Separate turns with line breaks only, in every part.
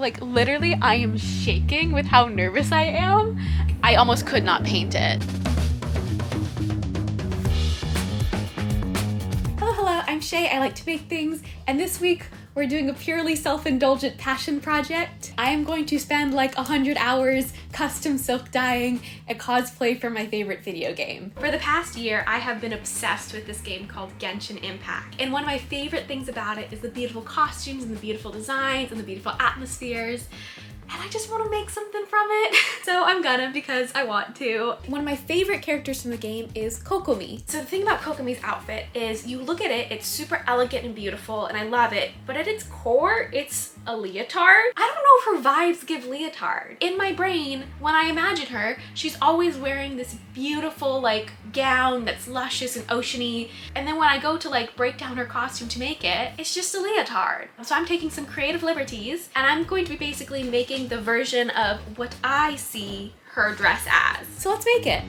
Like literally I am shaking with how nervous I am. I almost could not paint it. Hello, I'm Shay. I like to make things, and this week we're doing a purely self-indulgent passion project. I am going to spend like 100 hours custom silk dyeing a cosplay for my favorite video game. For the past year, I have been obsessed with this game called Genshin Impact. And one of my favorite things about it is the beautiful costumes and the beautiful designs and the beautiful atmospheres. And I just want to make something from it. So I'm gonna, because I want to. One of my favorite characters from the game is Kokomi. So the thing about Kokomi's outfit is you look at it, it's super elegant and beautiful and I love it, but at its core, it's a leotard. I don't know if her vibes give leotard. In my brain, when I imagine her, she's always wearing this beautiful like gown that's luscious and oceany. And then when I go to like break down her costume to make it, it's just a leotard. So I'm taking some creative liberties and I'm going to be basically making the version of what I see her dress as. So let's make it.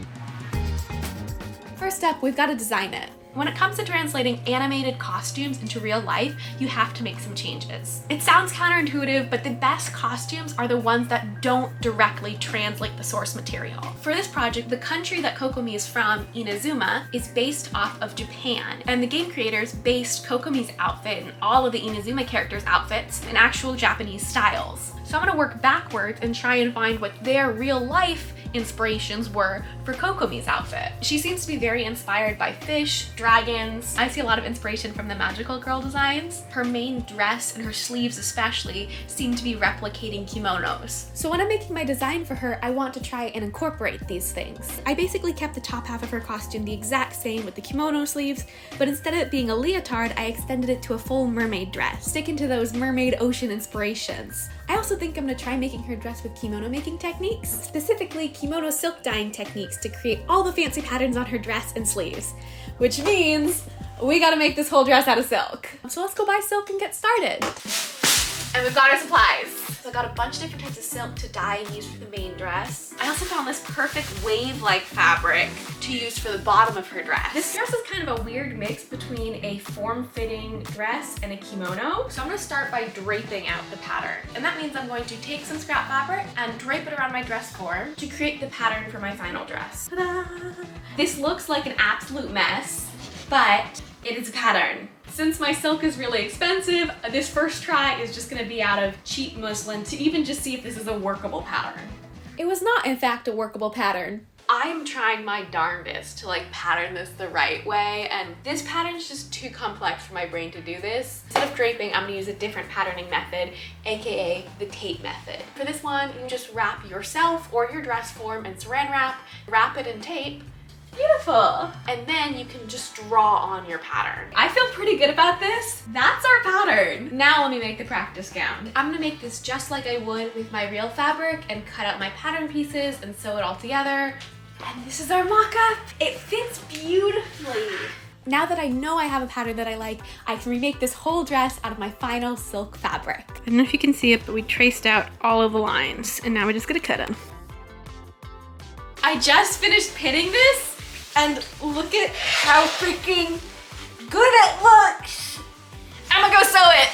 First up, we've got to design it. When it comes to translating animated costumes into real life, you have to make some changes. It sounds counterintuitive, but the best costumes are the ones that don't directly translate the source material. For this project, the country that Kokomi is from, Inazuma, is based off of Japan, and the game creators based Kokomi's outfit and all of the Inazuma characters' outfits in actual Japanese styles. So I'm gonna work backwards and try and find what their real life inspirations were for Kokomi's outfit. She seems to be very inspired by fish, dragons. I see a lot of inspiration from the magical girl designs. Her main dress and her sleeves especially seem to be replicating kimonos. So when I'm making my design for her, I want to try and incorporate these things. I basically kept the top half of her costume the exact same with the kimono sleeves, but instead of it being a leotard, I extended it to a full mermaid dress, sticking to those mermaid ocean inspirations. I also think I'm gonna try making her dress with kimono making techniques, specifically kimono silk dyeing techniques to create all the fancy patterns on her dress and sleeves, which means we gotta make this whole dress out of silk. So let's go buy silk and get started. And we've got our supplies. So I got a bunch of different types of silk to dye and use for the main dress. I also found this perfect wave-like fabric to use for the bottom of her dress. This dress is kind of a weird mix between a form-fitting dress and a kimono. So I'm gonna start by draping out the pattern. And that means I'm going to take some scrap fabric and drape it around my dress form to create the pattern for my final dress. Ta-da! This looks like an absolute mess, but it is a pattern. Since my silk is really expensive, this first try is just gonna be out of cheap muslin to even just see if this is a workable pattern. It was not, in fact, a workable pattern. I'm trying my darndest to like pattern this the right way, and this pattern is just too complex for my brain to do this. Instead of draping, I'm gonna use a different patterning method, aka the tape method. For this one, you just wrap yourself or your dress form in saran wrap, wrap it in tape. Beautiful. And then you can just draw on your pattern. I feel pretty good about this. That's our pattern. Now let me make the practice gown. I'm gonna make this just like I would with my real fabric and cut out my pattern pieces and sew it all together. And this is our mock-up. It fits beautifully. Now that I know I have a pattern that I like, I can remake this whole dress out of my final silk fabric. I don't know if you can see it, but we traced out all of the lines and now we're just gonna cut them. I just finished pinning this. And look at how freaking good it looks. I'm gonna go sew it.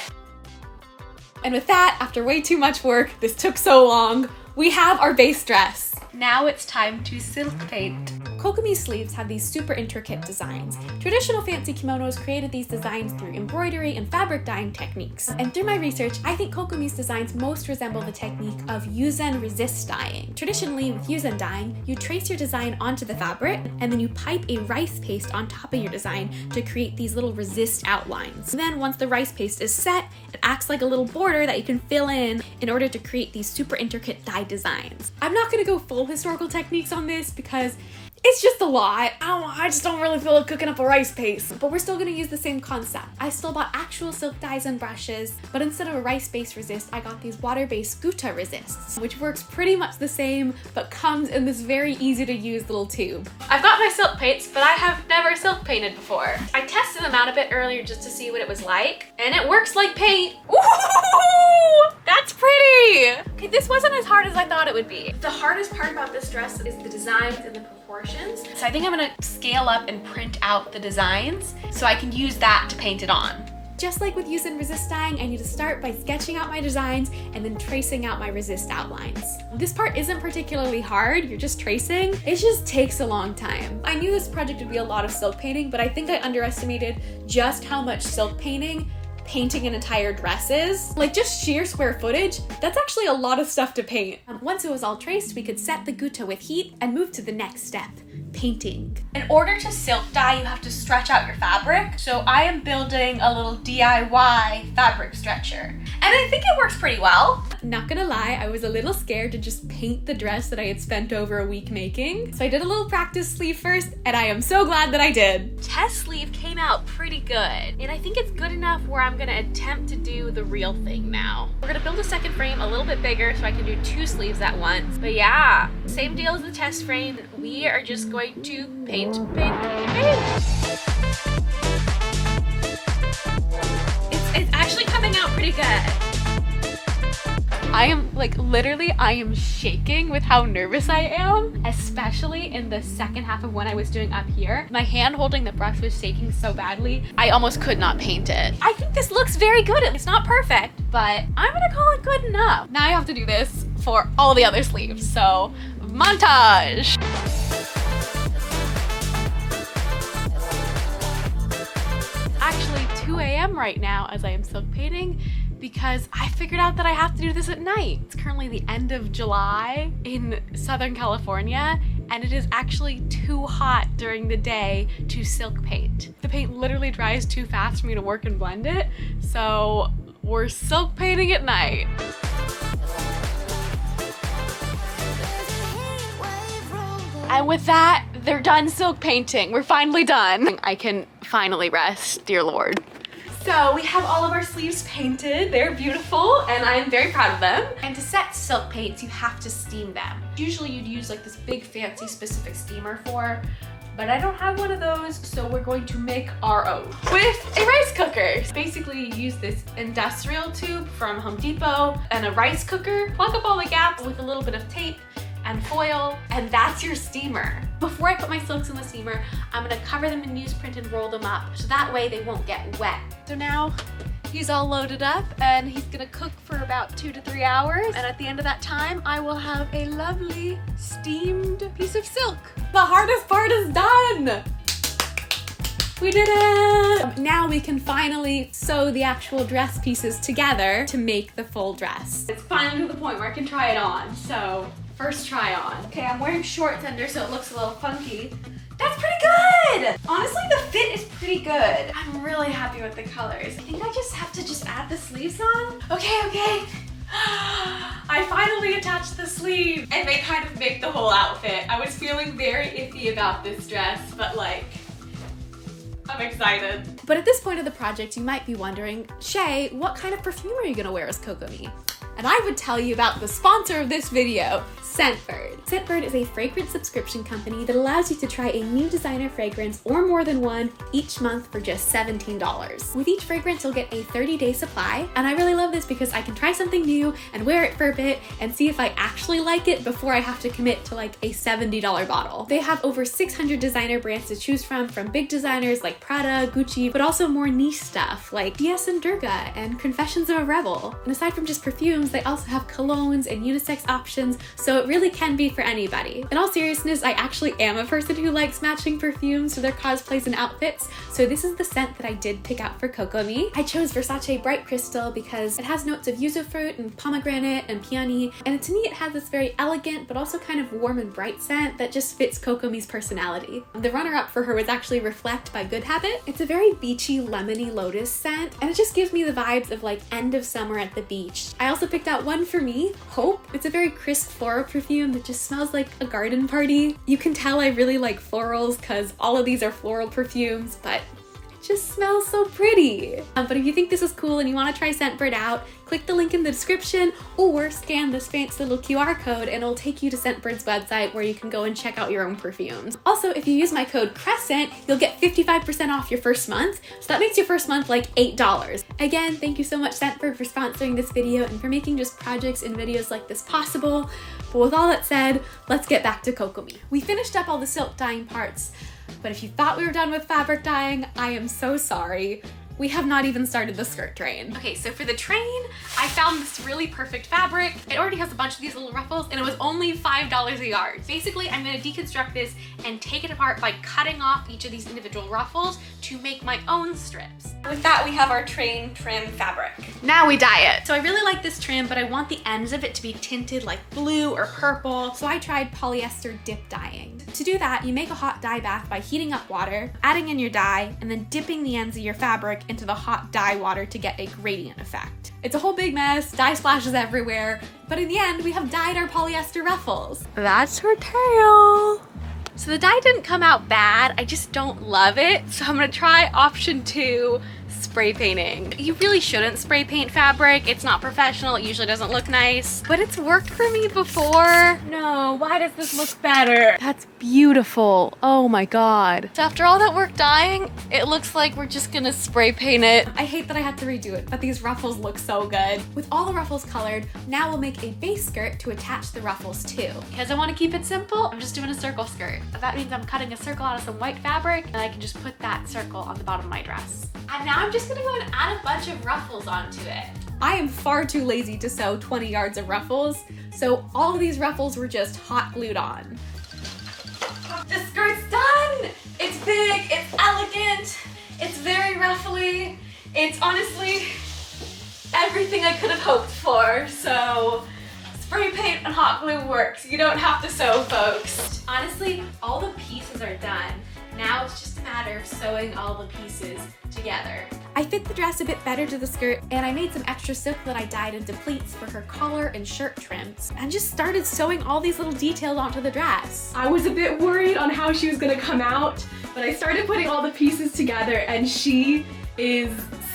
And with that, after way too much work, this took so long, we have our base dress. Now it's time to silk paint. Kokomi's sleeves have these super intricate designs. Traditional fancy kimonos created these designs through embroidery and fabric dyeing techniques. And through my research, I think Kokomi's designs most resemble the technique of yuzen resist dyeing. Traditionally, with yuzen dyeing, you trace your design onto the fabric, and then you pipe a rice paste on top of your design to create these little resist outlines. And then once the rice paste is set, it acts like a little border that you can fill in order to create these super intricate dye designs. I'm not gonna go full historical techniques on this because it's just a lot. I just don't really feel like cooking up a rice paste. But we're still gonna use the same concept. I still bought actual silk dyes and brushes, but instead of a rice-based resist, I got these water-based Guta resists, which works pretty much the same, but comes in this very easy to use little tube. I've got my silk paints, but I have never silk painted before. I tested them out a bit earlier just to see what it was like, and it works like paint. Ooh, that's pretty. Okay, this wasn't as hard as I thought it would be. The hardest part about this dress is the designs and the proportions. So I think I'm gonna scale up and print out the designs so I can use that to paint it on. Just like with use and resist dyeing, I need to start by sketching out my designs and then tracing out my resist outlines. This part isn't particularly hard, you're just tracing. It just takes a long time. I knew this project would be a lot of silk painting, but I think I underestimated just how much silk painting painting an entire dress is. Like just sheer square footage, that's actually a lot of stuff to paint. Once it was all traced, we could set the guta with heat and move to the next step, painting. In order to silk dye, you have to stretch out your fabric. So I am building a little DIY fabric stretcher. And I think it works pretty well. Not gonna lie, I was a little scared to just paint the dress that I had spent over a week making. So I did a little practice sleeve first, and I am so glad that I did. Test sleeve came out pretty good, and I think it's good enough where I'm gonna attempt to do the real thing now. We're gonna build a second frame a little bit bigger so I can do 2 sleeves at once. But yeah, same deal as the test frame. We are just going to paint. It's actually coming out pretty good. I am like literally I am shaking with how nervous I am, especially in the second half of when I was doing up here. My hand holding the brush was shaking so badly, I almost could not paint it. I think this looks very good. It's not perfect, but I'm gonna call it good enough. Now I have to do this for all the other sleeves, so montage. Actually 2 a.m. right now as I am silk painting, because I figured out that I have to do this at night. It's currently the end of July in Southern California, and it is actually too hot during the day to silk paint. The paint literally dries too fast for me to work and blend it, so we're silk painting at night. And with that, they're done silk painting. We're finally done. I can finally rest, dear Lord. So we have all of our sleeves painted. They're beautiful and I'm very proud of them. And to set silk paints, you have to steam them. Usually you'd use like this big fancy specific steamer for, but I don't have one of those, so we're going to make our own with a rice cooker. Basically you use this industrial tube from Home Depot and a rice cooker, plug up all the gaps with a little bit of tape and foil, and that's your steamer. Before I put my silks in the steamer, I'm gonna cover them in newsprint and roll them up, so that way they won't get wet. So now he's all loaded up and he's gonna cook for about 2 to 3 hours. And at the end of that time, I will have a lovely steamed piece of silk. The hardest part is done. We did it! Now we can finally sew the actual dress pieces together to make the full dress. It's finally to the point where I can try it on, so first try on. Okay, I'm wearing shorts under so it looks a little funky. That's pretty good! Honestly, the fit is pretty good. I'm really happy with the colors. I think I just have to add the sleeves on. Okay. I finally attached the sleeve and they kind of make the whole outfit. I was feeling very iffy about this dress, but like, I'm excited. But at this point of the project, you might be wondering, Shay, what kind of perfume are you gonna wear as Kokomi? And I would tell you about the sponsor of this video, Scentbird. Scentbird is a fragrance subscription company that allows you to try a new designer fragrance or more than one each month for just $17. With each fragrance, you'll get a 30-day supply, and I really love this because I can try something new and wear it for a bit and see if I actually like it before I have to commit to like a $70 bottle. They have over 600 designer brands to choose from big designers like Prada, Gucci, but also more niche stuff like DS and Durga and Confessions of a Rebel. And aside from just perfumes, they also have colognes and unisex options, so it really can be for anybody. In all seriousness, I actually am a person who likes matching perfumes to their cosplays and outfits, so this is the scent that I did pick out for Kokomi. I chose Versace Bright Crystal because it has notes of yuzu fruit and pomegranate and peony, and to me it has this very elegant but also kind of warm and bright scent that just fits Kokomi's personality. The runner-up for her was actually Reflect by Good Habit. It's a very beachy, lemony lotus scent, and it just gives me the vibes of like end of summer at the beach. I also picked out one for me, Hope. It's a very crisp floral perfume that just smells like a garden party. You can tell I really like florals because all of these are floral perfumes, but it just smells so pretty. But if you think this is cool and you want to try Scentbird out, click the link in the description or scan this fancy little QR code and it'll take you to Scentbird's website where you can go and check out your own perfumes. Also, if you use my code Crescent, you'll get 55% off your first month, so that makes your first month like $8. Again, thank you so much Scentbird for sponsoring this video and for making just projects and videos like this possible. But with all that said, let's get back to Kokomi. We finished up all the silk dyeing parts, but if you thought we were done with fabric dyeing, I am so sorry. we have not even started the skirt train. Okay, so for the train, I found this really perfect fabric. It already has a bunch of these little ruffles and it was only $5 a yard. Basically, I'm gonna deconstruct this and take it apart by cutting off each of these individual ruffles to make my own strips. With that, we have our train trim fabric. Now we dye it. So I really like this trim, but I want the ends of it to be tinted like blue or purple. So I tried polyester dip dyeing. To do that, you make a hot dye bath by heating up water, adding in your dye, and then dipping the ends of your fabric into the hot dye water to get a gradient effect. It's a whole big mess, dye splashes everywhere, but in the end, we have dyed our polyester ruffles. That's her tail. So the dye didn't come out bad, I just don't love it. So I'm gonna try option 2, spray painting. You really shouldn't spray paint fabric. It's not professional, it usually doesn't look nice, but it's worked for me before. No, why does this look better? That's beautiful, oh my God. So after all that work dyeing, it looks like we're just gonna spray paint it. I hate that I had to redo it, but these ruffles look so good. With all the ruffles colored, now we'll make a base skirt to attach the ruffles to. Because I wanna keep it simple, I'm just doing a circle skirt. That means I'm cutting a circle out of some white fabric and I can just put that circle on the bottom of my dress. And now I'm just gonna go and add a bunch of ruffles onto it. I am far too lazy to sew 20 yards of ruffles, so all of these ruffles were just hot glued on. The skirt's done! It's big, it's elegant, it's very ruffly. It's honestly everything I could have hoped for, so spray paint and hot glue works. You don't have to sew, folks. Honestly, all the pieces are done. Now it's just a matter of sewing all the pieces together. I fit the dress a bit better to the skirt, and I made some extra silk that I dyed into pleats for her collar and shirt trims, and just started sewing all these little details onto the dress.
I was a bit worried on how she was gonna come out, but I started putting all the pieces together and she is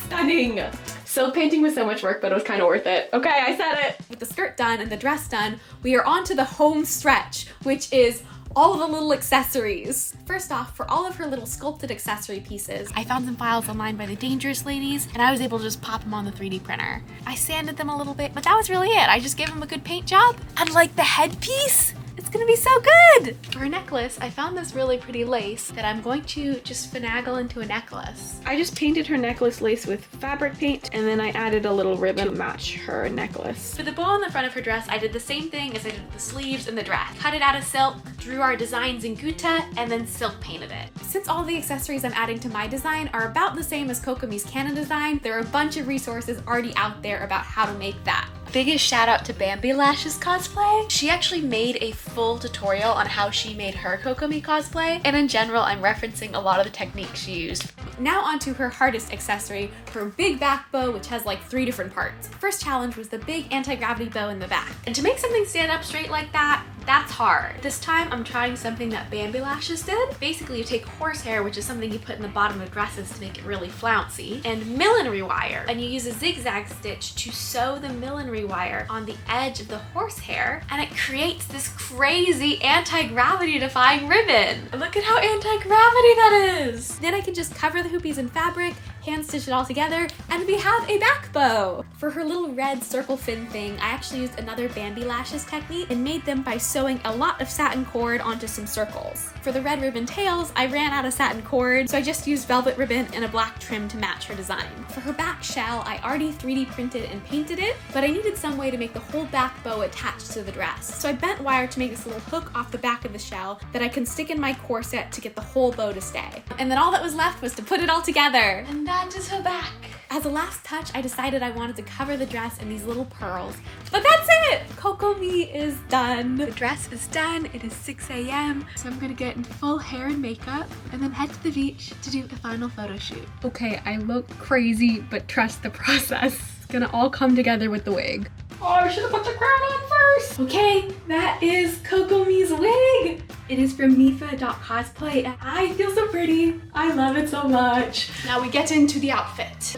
stunning. Silk painting was so much work, but it was kind of worth it. Okay, I said it.
With the skirt done and the dress done, we are on to the home stretch, which is all the little accessories. First off, for all of her little sculpted accessory pieces, I found some files online by the Dangerous Ladies, and I was able to just pop them on the 3D printer. I sanded them a little bit, but that was really it. I just gave them a good paint job. And like the headpiece, it's gonna be so good! For her necklace, I found this really pretty lace that I'm going to just finagle into a necklace.
I just painted her necklace lace with fabric paint, and then I added a little ribbon to match her necklace.
For the bow on the front of her dress, I did the same thing as I did with the sleeves and the dress. Cut it out of silk, drew our designs in Gutta, and then silk painted it. Since all the accessories I'm adding to my design are about the same as Kokomi's Canon design, there are a bunch of resources already out there about how to make that. Biggest shout out to Bambi Lash's cosplay. She actually made a full tutorial on how she made her Kokomi cosplay, and in general, I'm referencing a lot of the techniques she used. Now onto her hardest accessory, her big back bow, which has like 3 different parts. First challenge was the big anti-gravity bow in the back. And to make something stand up straight like that, that's hard. This time I'm trying something that Bambi Lashes did. Basically you take horsehair, which is something you put in the bottom of dresses to make it really flouncy, and millinery wire, and you use a zigzag stitch to sew the millinery wire on the edge of the horsehair, and it creates this crazy anti-gravity defying ribbon. Look at how anti-gravity that is! Then I can just cover the hoopies in fabric, hand stitch it all together, and we have a back bow! For her little red circle fin thing, I actually used another Bambi Lashes technique and made them by sewing a lot of satin cord onto some circles. For the red ribbon tails, I ran out of satin cord, so I just used velvet ribbon and a black trim to match her design. For her back shell, I already 3D printed and painted it, but I needed some way to make the whole back bow attached to the dress. So I bent wire to make this little hook off the back of the shell that I can stick in my corset to get the whole bow to stay. And then all that was left was to put it all together. And that is her back. As a last touch, I decided I wanted to cover the dress in these little pearls. But that's it! Kokomi is done. The dress is done. It is 6 a.m. So I'm gonna get in full hair and makeup and then head to the beach to do a final photo shoot. Okay, I look crazy, but trust the process. It's gonna all come together with the wig. Oh, I should have put the crown on first! Okay, that is Kokomi's wig! It is from mifa.cosplay and I feel so pretty. I love it so much. Now we get into the outfit.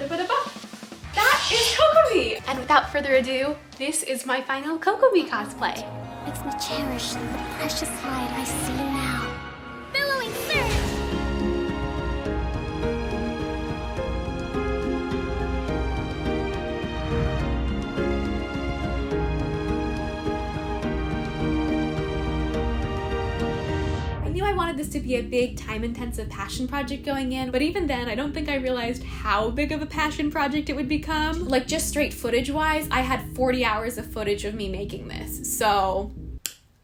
That is Kokomi! And without further ado, this is my final Kokomi cosplay.
Makes me cherish the precious light I see now. Billowing surf!
I wanted this to be a big, time-intensive passion project going in, but even then, I don't think I realized how big of a passion project it would become. Like, just straight footage-wise, I had 40 hours of footage of me making this, so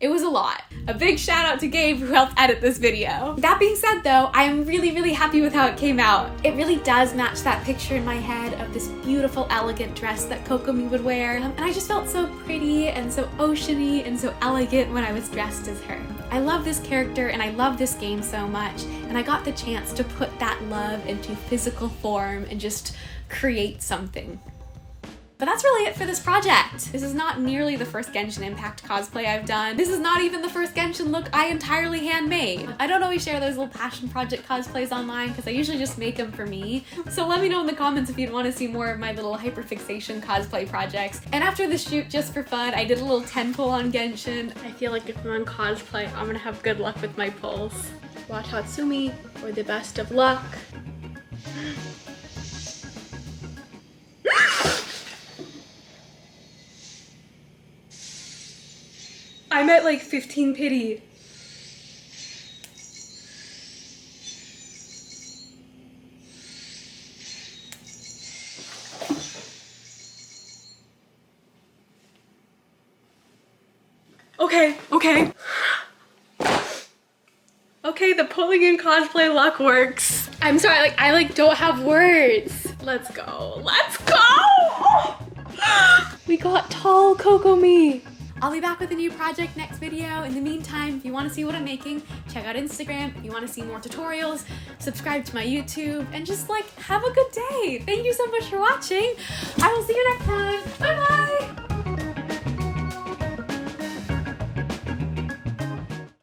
it was a lot. A big shout out to Gabe who helped edit this video. That being said though, I am really happy with how it came out. It really does match that picture in my head of this beautiful, elegant dress that Kokomi would wear. And I just felt so pretty and so oceany and so elegant when I was dressed as her. I love this character and I love this game so much, and I got the chance to put that love into physical form and just create something. But that's really it for this project. This is not nearly the first Genshin Impact cosplay I've done. This is not even the first Genshin look I entirely handmade. I don't always share those little passion project cosplays online because I usually just make them for me. So let me know in the comments if you'd want to see more of my little hyperfixation cosplay projects. And after the shoot, just for fun, I did a little 10 pull on Genshin. I feel like if I'm on cosplay, I'm gonna have good luck with my pulls. Watch Hatsumi for the best of luck. I'm at like 15 pity. Okay. Okay, the pulling in cosplay luck works. I'm sorry, I don't have words. Let's go. We got tall Kokomi. I'll be back with a new project next video. In the meantime, if you want to see what I'm making, check out Instagram. If you want to see more tutorials, subscribe to my YouTube, and just have a good day. Thank you so much for watching. I will see you next time. Bye bye.